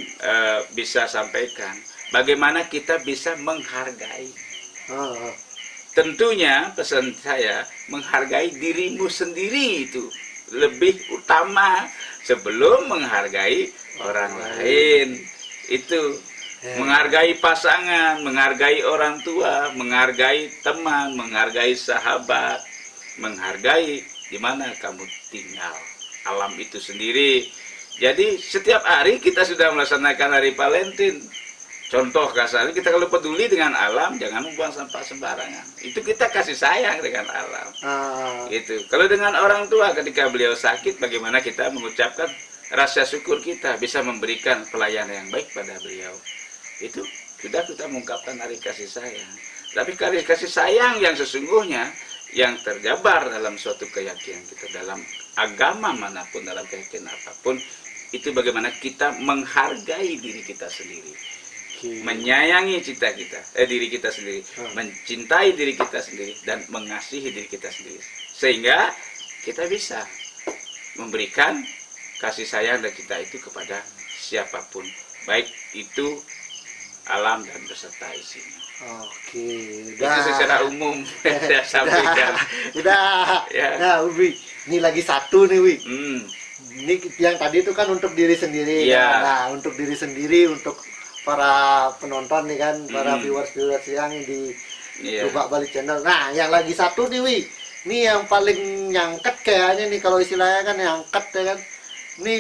bisa sampaikan bagaimana kita bisa menghargai. Tentunya pesan saya, menghargai dirimu sendiri itu lebih utama sebelum menghargai orang lain. Itu menghargai pasangan, menghargai orang tua, menghargai teman, menghargai sahabat, menghargai di mana kamu tinggal, alam itu sendiri. Jadi setiap hari kita sudah melaksanakan hari Valentine. Contoh kasarnya, kita kalau peduli dengan alam, jangan membuang sampah sembarangan. Itu kita kasih sayang dengan alam. Itu. Kalau dengan orang tua ketika beliau sakit, bagaimana kita mengucapkan rasa syukur kita bisa memberikan pelayanan yang baik pada beliau. Itu sudah kita mengungkapkan hari kasih sayang. Tapi hari kasih sayang yang sesungguhnya yang terjabar dalam suatu keyakinan kita, dalam agama manapun, dalam keyakinan apapun, itu bagaimana kita menghargai diri kita sendiri, menyayangi diri kita sendiri, mencintai diri kita sendiri, dan mengasihi diri kita sendiri, sehingga kita bisa memberikan kasih sayang dan kita itu kepada siapapun, baik itu alam dan beserta isinya. Itu secara umum saya sampaikan. Udah. Ya. Nah, Wi, ini lagi satu nih, Wi. Ini yang tadi itu kan untuk diri sendiri. Ya. Nah, untuk diri sendiri, untuk para penonton nih kan, para viewers yang di Lubak Bali Channel. Nah, yang lagi satu nih, Wi. Ini yang paling nyangket kayaknya nih, kalau istilahnya kan nyangket ya kan. Ini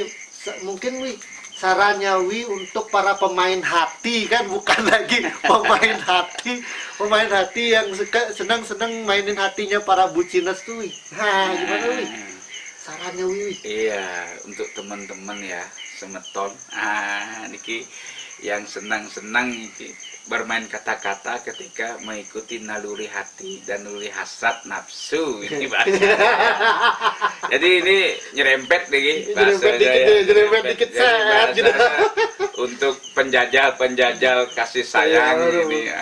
mungkin, Wi, sarannya Wi untuk para pemain hati kan, bukan lagi pemain hati yang senang mainin hatinya para buciners tuh, Wi. Nah, gimana, Wi? Sarannya Wi? Iya, untuk teman-teman ya, semeton. Niki yang senang-senang bermain kata-kata ketika mengikuti naluri hati dan naluri hasrat nafsu ini bahasa. Jadi ini nyerempet nih nyerempet dikit sehat gitu. Untuk penjajal kasih sayang ini.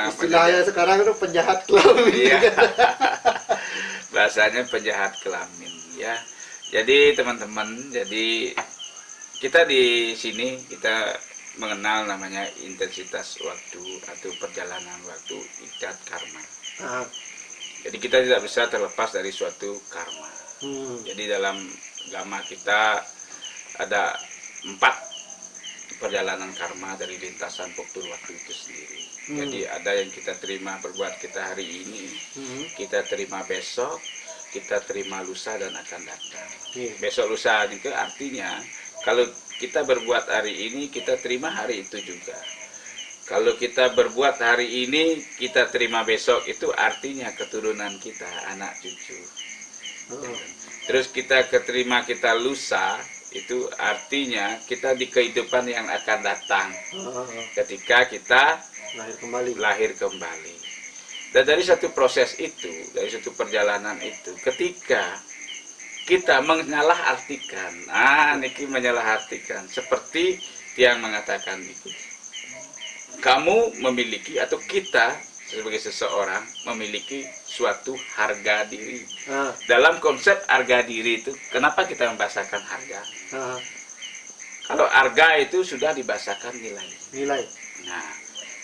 Istilahnya sekarang itu penjahat kelamin. Iya. Bahasanya penjahat kelamin ya. Jadi teman-teman, jadi kita di sini kita mengenal namanya intensitas waktu atau perjalanan waktu, ikat karma. Jadi kita tidak bisa terlepas dari suatu karma. Jadi dalam agama kita ada 4 perjalanan karma dari lintasan struktur waktu itu sendiri. Jadi ada yang kita terima berbuat kita hari ini, kita terima besok, kita terima lusa dan akan datang. Besok lusa itu artinya kalau kita berbuat hari ini, kita terima hari itu juga. Kalau kita berbuat hari ini, kita terima besok, itu artinya keturunan kita, anak cucu. Terus kita keterima kita lusa, itu artinya kita di kehidupan yang akan datang. Ketika kita lahir kembali. Dan dari satu proses itu, dari satu perjalanan itu, ketika kita menyalahartikan, niki menyalahartikan, seperti yang mengatakan itu, kamu memiliki atau kita sebagai seseorang memiliki suatu harga diri. Dalam konsep harga diri itu, kenapa kita membahasakan harga? Kalau harga itu sudah dibahasakan nilai. Nah,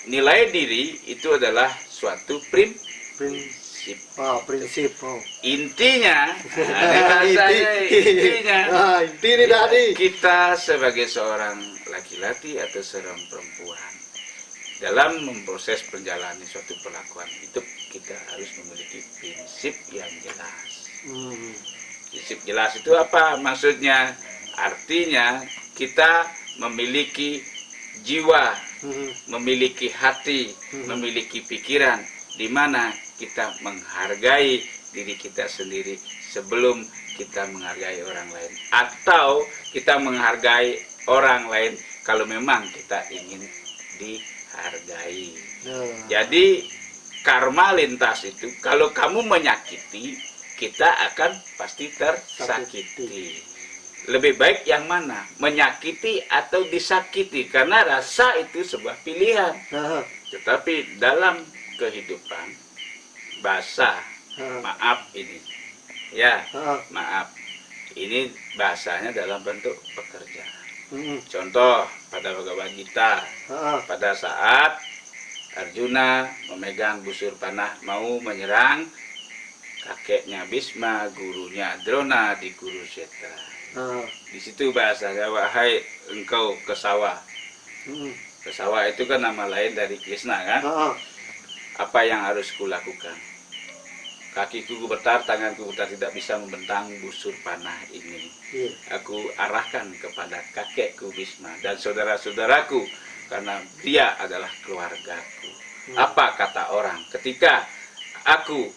nilai diri itu adalah suatu prinsip. Intinya, kita sebagai seorang laki-laki atau seorang perempuan dalam memproses perjalanan suatu perlakuan hidup, kita harus memiliki prinsip yang jelas. Prinsip jelas itu apa maksudnya? Artinya kita memiliki jiwa, memiliki hati, memiliki pikiran, di mana kita menghargai diri kita sendiri sebelum kita menghargai orang lain, atau kita menghargai orang lain kalau memang kita ingin dihargai. Jadi karma lintas itu, kalau kamu menyakiti, kita akan pasti tersakiti. Lebih baik yang mana? Menyakiti atau disakiti? Karena rasa itu sebuah pilihan. Tetapi dalam kehidupan, bahasa, maaf ini, ya, maaf, ini bahasanya dalam bentuk pekerjaan. Contoh, pada Bhagavad Gita, pada saat Arjuna memegang busur panah mau menyerang kakeknya Bhisma, gurunya Drona di Kurukshetra. Di situ bahasanya, wahai engkau ke sawah. Ke sawah itu kan nama lain dari Krishna kan? Apa yang harus kulakukan? Kakiku bergetar, tanganku bergetar, tidak bisa membentang busur panah ini. Aku arahkan kepada kakekku Bhisma dan saudara-saudaraku, karena dia adalah keluargaku. Apa kata orang ketika aku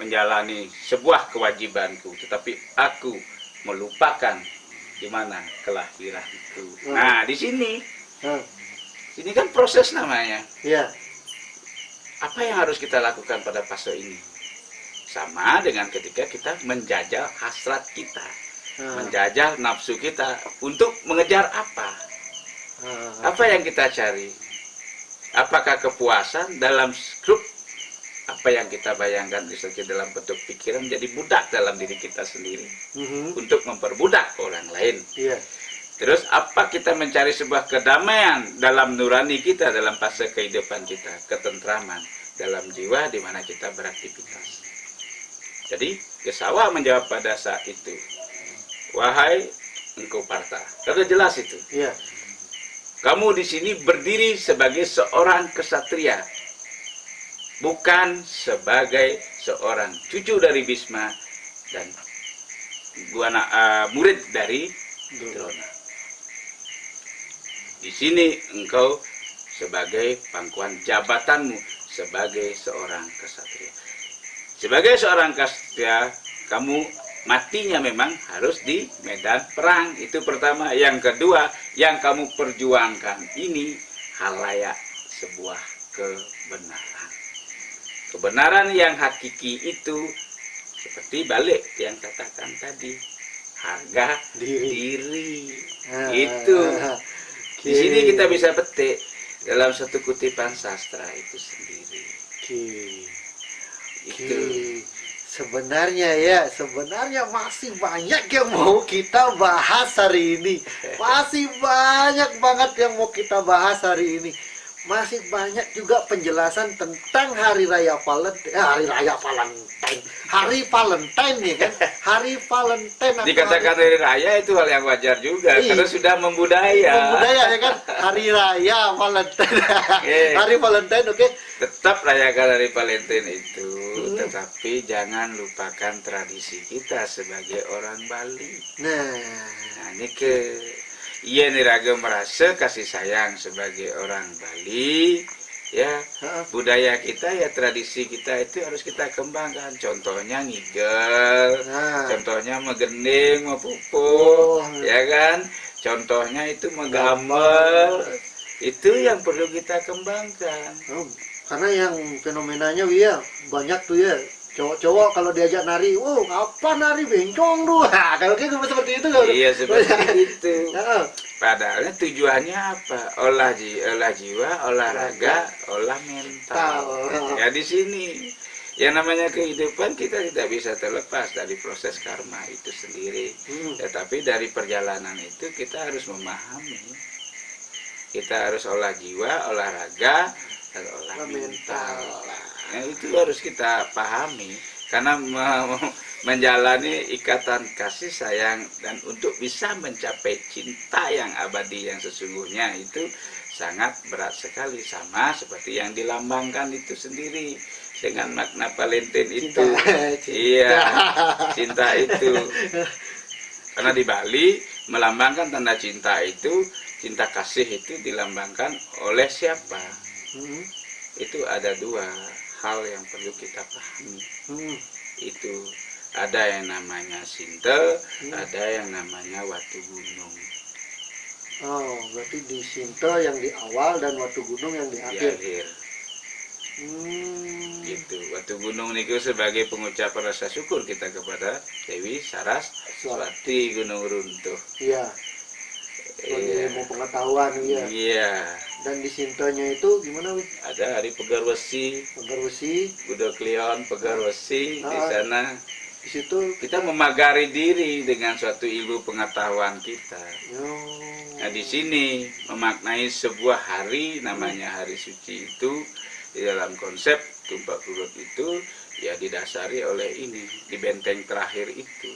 menjalani sebuah kewajibanku, tetapi aku melupakan di mana kelahiranku. Nah, di sini, ini kan proses namanya. Apa yang harus kita lakukan pada fase ini? Sama dengan ketika kita menjajal hasrat kita, menjajal nafsu kita untuk mengejar apa? Apa yang kita cari? Apakah kepuasan dalam skrup apa yang kita bayangkan dalam bentuk pikiran, jadi budak dalam diri kita sendiri untuk memperbudak orang lain. Terus apa kita mencari sebuah kedamaian dalam nurani kita, dalam fase kehidupan kita, ketentraman dalam jiwa di mana kita beraktivitas. Jadi Kesawa menjawab pada saat itu, wahai engkau Partha, sudah jelas itu. Kamu di sini berdiri sebagai seorang kesatria, bukan sebagai seorang cucu dari Bhisma dan murid dari Drona. Di sini engkau sebagai pangkuan jabatanmu sebagai seorang kesatria. Sebagai seorang kesatria, kamu matinya memang harus di medan perang. Itu pertama. Yang kedua, yang kamu perjuangkan ini halayak sebuah kebenaran. Kebenaran yang hakiki itu seperti balik yang katakan tadi, harga diri. Itu. Di sini kita bisa petik dalam satu kutipan sastra itu sendiri. Itu. Sebenarnya masih banyak yang mau kita bahas hari ini. Masih banyak banget yang mau kita bahas hari ini. Masih banyak juga penjelasan tentang Hari Raya Valentine. Hari Valentine ya kan? Hari Valentine. Dikatakan Hari Raya itu hal yang wajar juga, karena sudah membudaya. Membudaya ya kan? Hari Raya Valentine. Hari Valentine, oke? Tetap rayakan Hari Valentine itu, tetapi jangan lupakan tradisi kita sebagai orang Bali. Nah ini iya nih Raga merasa kasih sayang sebagai orang Bali, ya budaya kita ya tradisi kita itu harus kita kembangkan. Contohnya ngigel, contohnya megending, mepupuk, ya kan? Contohnya itu menggamel, itu yang perlu kita kembangkan. Karena yang fenomenanya banyak tuh ya. Cowok-cowok kalau diajak nari, apa nari bencong tuh? Kalau gitu seperti itu. Iya seperti itu. Padahal tujuannya apa? Olah jiwa, olahraga, olah mental. Ya di sini yang namanya kehidupan kita tidak bisa terlepas dari proses karma itu sendiri. Tetapi dari perjalanan itu kita harus memahami. Kita harus olah jiwa, olahraga, dan olah mental. Nah, itu harus kita pahami, karena menjalani ikatan kasih sayang dan untuk bisa mencapai cinta yang abadi yang sesungguhnya itu sangat berat sekali, sama seperti yang dilambangkan itu sendiri dengan makna Valentine itu. Iya, cinta itu. Karena di Bali melambangkan tanda cinta itu, cinta kasih itu dilambangkan oleh siapa? Itu ada dua hal yang perlu kita pahami. itu ada yang namanya Sinta, ada yang namanya Watu Gunung. Oh, berarti di Sinta yang di awal dan Watu Gunung yang di Di akhir. akhir. Hmm. Gitu. Watu Gunung niku sebagai pengucapan rasa syukur kita kepada Dewi Saraswati Gunung Runtuh. Iya. Sebagai ilmu pengetahuan, iya. Iya. Dan di Sintanya itu gimana, Wi? Ada Hari Pegar Wesi, Pegar besi. Budo Klion, Pegar Wesi. Di sana Di situ kita memagari diri dengan suatu ilmu pengetahuan kita. Oh. Nah, di sini memaknai sebuah hari namanya hari suci itu di dalam konsep Tumpak Kurut itu ya didasari oleh ini di benteng terakhir itu.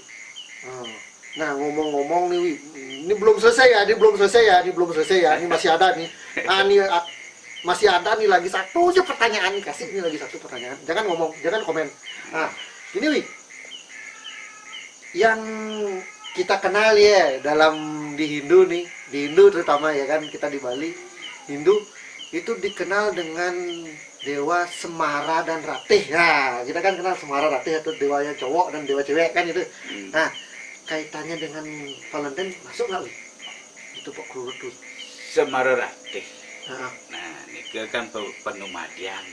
Oh. Nah, ngomong-ngomong nih, Wi, ini belum selesai ya, ini belum selesai ya, ini masih ada nih. Ah, masih ada nih lagi satu aja pertanyaan nih, kasih ini lagi satu pertanyaan. Jangan ngomong, jangan komen. Nah, ini Wi, yang kita kenal ya dalam di Hindu nih, di Hindu terutama ya kan, kita di Bali, Hindu itu dikenal dengan dewa Semara dan Ratih. Nah, kita kan kenal Semara Ratih itu dewanya cowok dan dewa cewek kan itu. Nah, kaitannya dengan Valentine masuk nggak, Wi? Itu Pak Kurut tuh. Semara Ratih. Nah, Ini kan penumadian.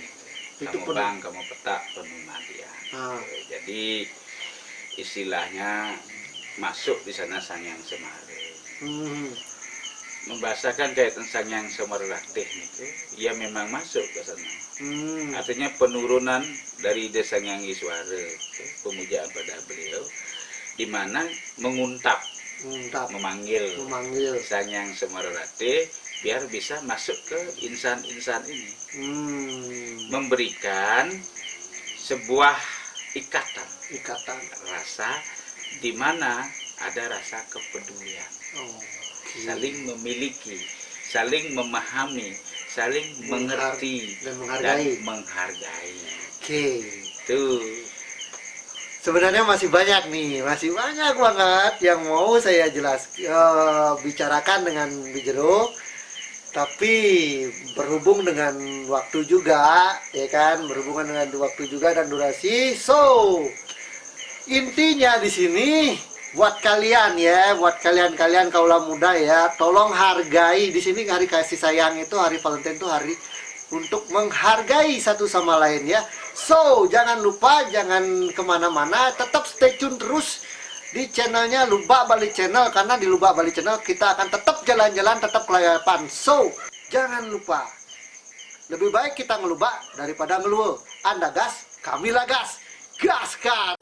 Itu Kamu bang, kamu petak penumadian. Ah. Jadi istilahnya masuk di sana Sang Hyang Semara. Membahasakan kaitan Sang Hyang Semara Ratih itu, ia memang masuk ke sana. Artinya penurunan dari Sang Hyang Iswara, pemujaan pada beliau, di mana menguntap, memanggil Sang Hyang Semara Ratih biar bisa masuk ke insan-insan ini, memberikan sebuah ikatan rasa di mana ada rasa kepedulian, saling memiliki, saling memahami, saling mengerti dan menghargai. Oke. Tuh. Sebenarnya masih banyak banget yang mau saya bicarakan dengan Bijero, tapi berhubung dengan waktu juga, ya kan, berhubungan dengan waktu juga dan durasi. So, intinya di sini buat kalian ya, buat kalian kaula muda ya, tolong hargai di sini hari kasih sayang itu, hari Valentine itu hari untuk menghargai satu sama lain ya. So, jangan lupa, jangan kemana-mana, tetap stay tune terus di channelnya Lubak Bali Channel, karena di Lubak Bali Channel kita akan tetap jalan-jalan, tetap kelayapan. So, jangan lupa, lebih baik kita ngelubak daripada ngeluwe. Anda gas, kami gas, gaskan.